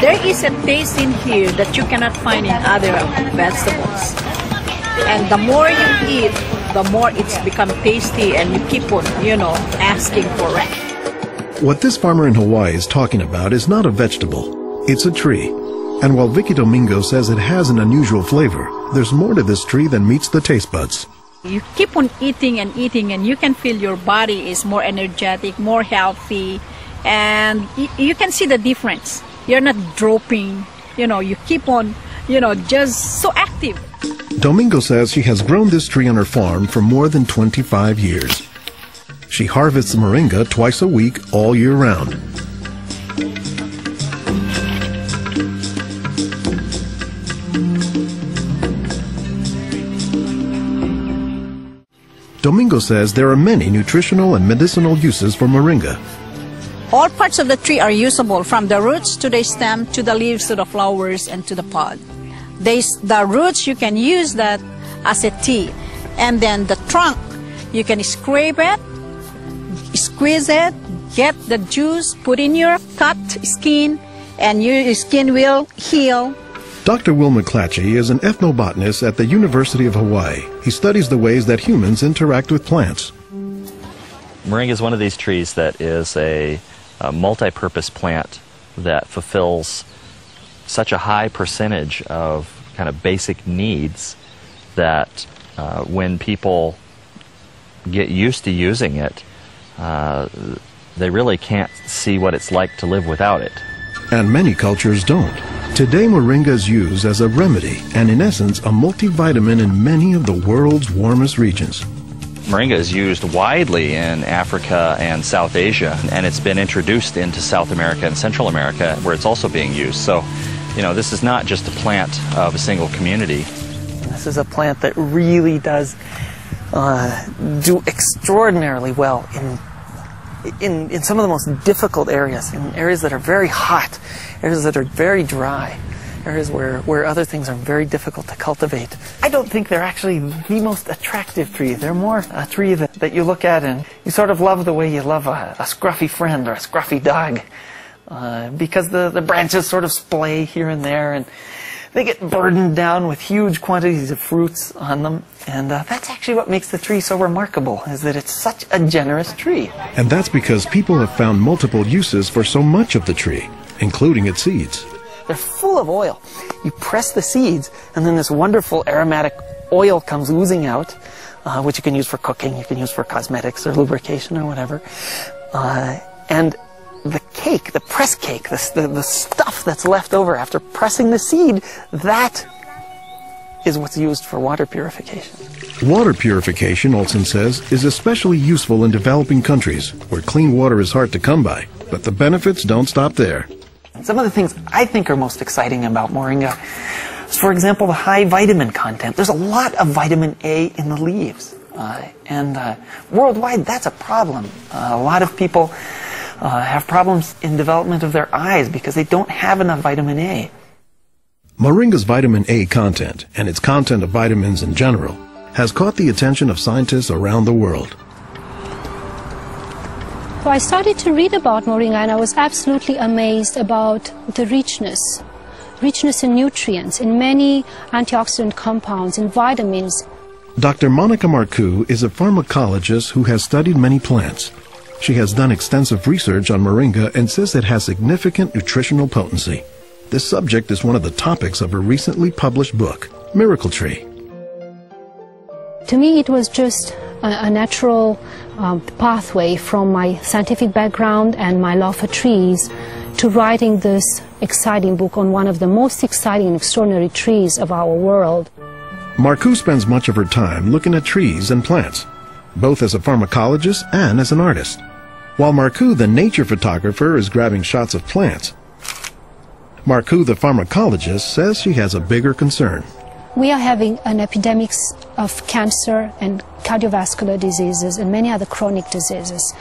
There is a taste in here that you cannot find in other vegetables. And the more you eat, the more it's become tasty, and you keep on, asking for it. What this farmer in Hawaii is talking about is not a vegetable, it's a tree. And while Vicky Domingo says it has an unusual flavor, there's more to this tree than meets the taste buds. You keep on eating and eating, and you can feel your body is more energetic, more healthy, and you can see the difference. You're not dropping, you keep on, just so active. Domingo says she has grown this tree on her farm for more than 25 years. She harvests moringa twice a week all year round. Domingo says there are many nutritional and medicinal uses for moringa. All parts of the tree are usable, from the roots to the stem, to the leaves, to the flowers, and to the pod. The roots, you can use that as a tea. And then the trunk, you can scrape it, squeeze it, get the juice, put in your cut skin, and your skin will heal. Dr. Will McClatchy is an ethnobotanist at the University of Hawaii. He studies the ways that humans interact with plants. Moringa is one of these trees that is a multi-purpose plant that fulfills such a high percentage of kind of basic needs that when people get used to using it, they really can't see what it's like to live without it. And many cultures don't. Today, moringa is used as a remedy and, in essence, a multivitamin in many of the world's warmest regions. Moringa is used widely in Africa and South Asia, and it's been introduced into South America and Central America, where it's also being used. So, this is not just a plant of a single community. This is a plant that really does do extraordinarily well in some of the most difficult areas, in areas that are very hot, areas that are very dry, areas where other things are very difficult to cultivate. I don't think they're actually the most attractive tree. They're more a tree that you look at and you sort of love the way you love a scruffy friend or a scruffy dog, because the branches sort of splay here and there, and they get burdened down with huge quantities of fruits on them. And that's actually what makes the tree so remarkable, is that it's such a generous tree. And that's because people have found multiple uses for so much of the tree, including its seeds. They're full of oil. You press the seeds, and then this wonderful aromatic oil comes oozing out, which you can use for cooking, you can use for cosmetics or lubrication or whatever. And the cake, the press cake, the stuff that's left over after pressing the seed, that is what's used for water purification. Water purification, Olson says, is especially useful in developing countries where clean water is hard to come by. But the benefits don't stop there. Some of the things I think are most exciting about moringa is, for example, the high vitamin content. There's a lot of vitamin A in the leaves. And worldwide, that's a problem. A lot of people have problems in development of their eyes because they don't have enough vitamin A. Moringa's vitamin A content, and its content of vitamins in general, has caught the attention of scientists around the world. So I started to read about moringa, and I was absolutely amazed about the richness in nutrients, in many antioxidant compounds, in vitamins. Dr. Monica Marcoux is a pharmacologist who has studied many plants. She has done extensive research on moringa and says it has significant nutritional potency. This subject is one of the topics of her recently published book, Miracle Tree. To me, it was just a natural pathway from my scientific background and my love for trees to writing this exciting book on one of the most exciting and extraordinary trees of our world. Marcoux spends much of her time looking at trees and plants, both as a pharmacologist and as an artist. While Marcoux, the nature photographer, is grabbing shots of plants, Marcoux, the pharmacologist, says she has a bigger concern. We are having an epidemic of cancer and cardiovascular diseases and many other chronic diseases.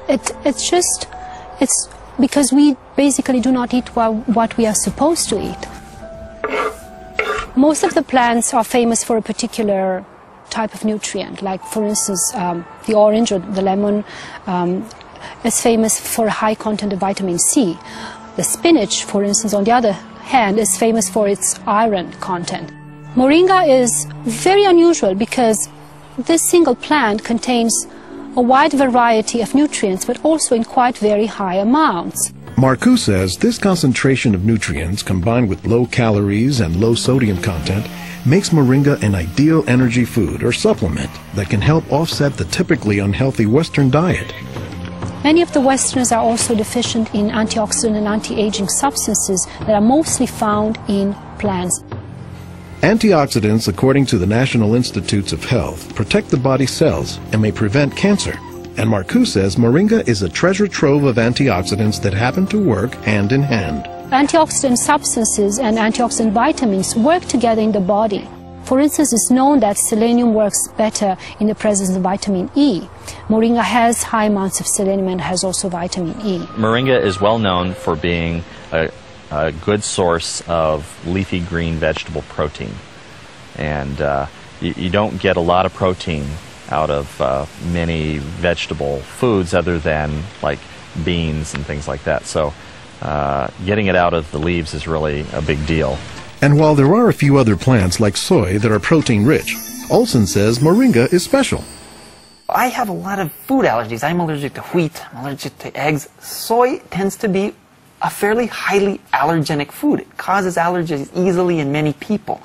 It's because we basically do not eat what we are supposed to eat. Most of the plants are famous for a particular type of nutrient, like, for instance, the orange or the lemon is famous for a high content of vitamin C. The spinach, for instance, on the other hand, is famous for its iron content. Moringa is very unusual because this single plant contains a wide variety of nutrients, but also in quite very high amounts. Marcoux says this concentration of nutrients combined with low calories and low sodium content makes moringa an ideal energy food or supplement that can help offset the typically unhealthy Western diet. Many of the Westerners are also deficient in antioxidant and anti-aging substances that are mostly found in plants. Antioxidants, according to the National Institutes of Health, protect the body's cells and may prevent cancer. And Marcoux says moringa is a treasure trove of antioxidants that happen to work hand in hand. Antioxidant substances and antioxidant vitamins work together in the body. For instance, it's known that selenium works better in the presence of vitamin E. Moringa has high amounts of selenium and has also vitamin E. Moringa is well known for being a good source of leafy green vegetable protein. And you don't get a lot of protein out of many vegetable foods other than like beans and things like that. So getting it out of the leaves is really a big deal. And while there are a few other plants like soy that are protein rich, Olson says moringa is special. I have a lot of food allergies. I'm allergic to wheat, I'm allergic to eggs. Soy tends to be a fairly highly allergenic food. It causes allergies easily in many people.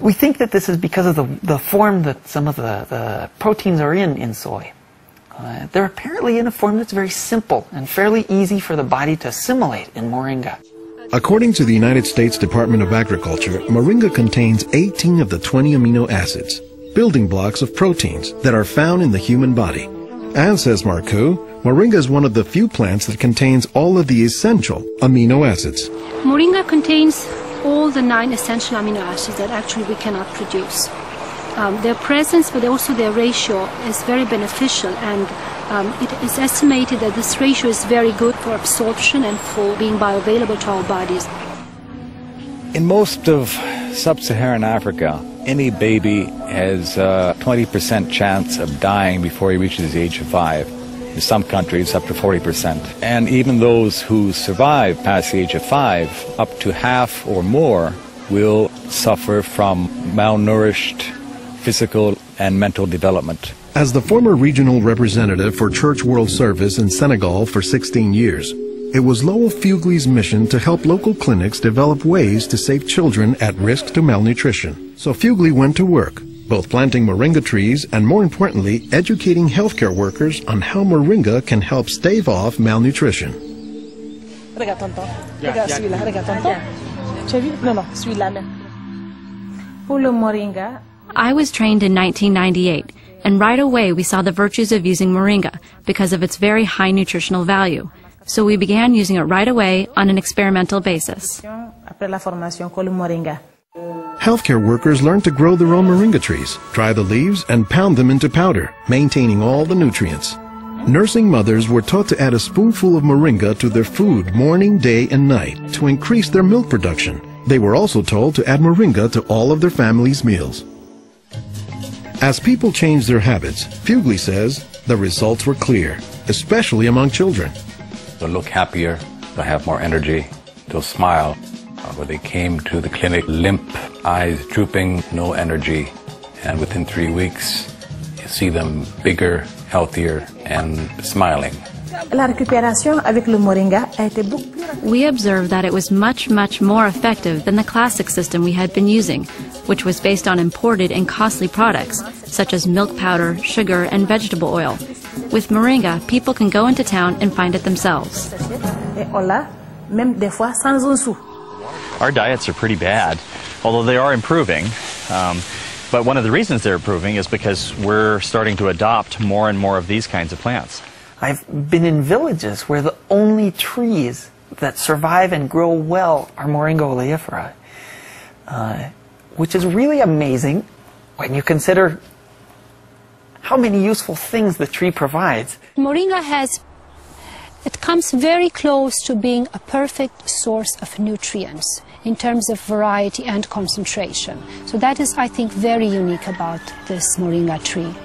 We think that this is because of the form that some of the proteins are in soy. They're apparently in a form that's very simple and fairly easy for the body to assimilate in moringa. According to the United States Department of Agriculture, moringa contains 18 of the 20 amino acids, building blocks of proteins that are found in the human body. And, says Marcoux, moringa is one of the few plants that contains all of the essential amino acids. Moringa contains all the 9 essential amino acids that actually we cannot produce. Their presence, but also their ratio, is very beneficial, and it is estimated that this ratio is very good for absorption and for being bioavailable to our bodies. In most of sub-Saharan Africa, any baby has a 20% chance of dying before he reaches the age of 5. In some countries, up to 40%. And even those who survive past the age of 5, up to half or more will suffer from malnourished physical and mental development. As the former regional representative for Church World Service in Senegal for 16 years, it was Lowell Fugley's mission to help local clinics develop ways to save children at risk to malnutrition. So Fugley went to work, both planting moringa trees and, more importantly, educating healthcare workers on how moringa can help stave off malnutrition. I was trained in 1998, and right away we saw the virtues of using moringa because of its very high nutritional value. So we began using it right away on an experimental basis. Healthcare workers learned to grow their own moringa trees, dry the leaves, and pound them into powder, maintaining all the nutrients. Nursing mothers were taught to add a spoonful of moringa to their food morning, day, and night to increase their milk production. They were also told to add moringa to all of their family's meals. As people changed their habits, Fugley says the results were clear, especially among children. They'll look happier, they'll have more energy, they'll smile. When they came to the clinic, limp, eyes drooping, no energy, and within 3 weeks, you see them bigger, healthier, and smiling. We observed that it was much, much more effective than the classic system we had been using, which was based on imported and costly products, such as milk powder, sugar, and vegetable oil. With moringa, people can go into town and find it themselves. Our diets are pretty bad, although they are improving. But one of the reasons they're improving is because we're starting to adopt more and more of these kinds of plants. I've been in villages where the only trees that survive and grow well are Moringa oleifera, which is really amazing when you consider how many useful things the tree provides. Moringa it comes very close to being a perfect source of nutrients in terms of variety and concentration. So that is, I think, very unique about this moringa tree.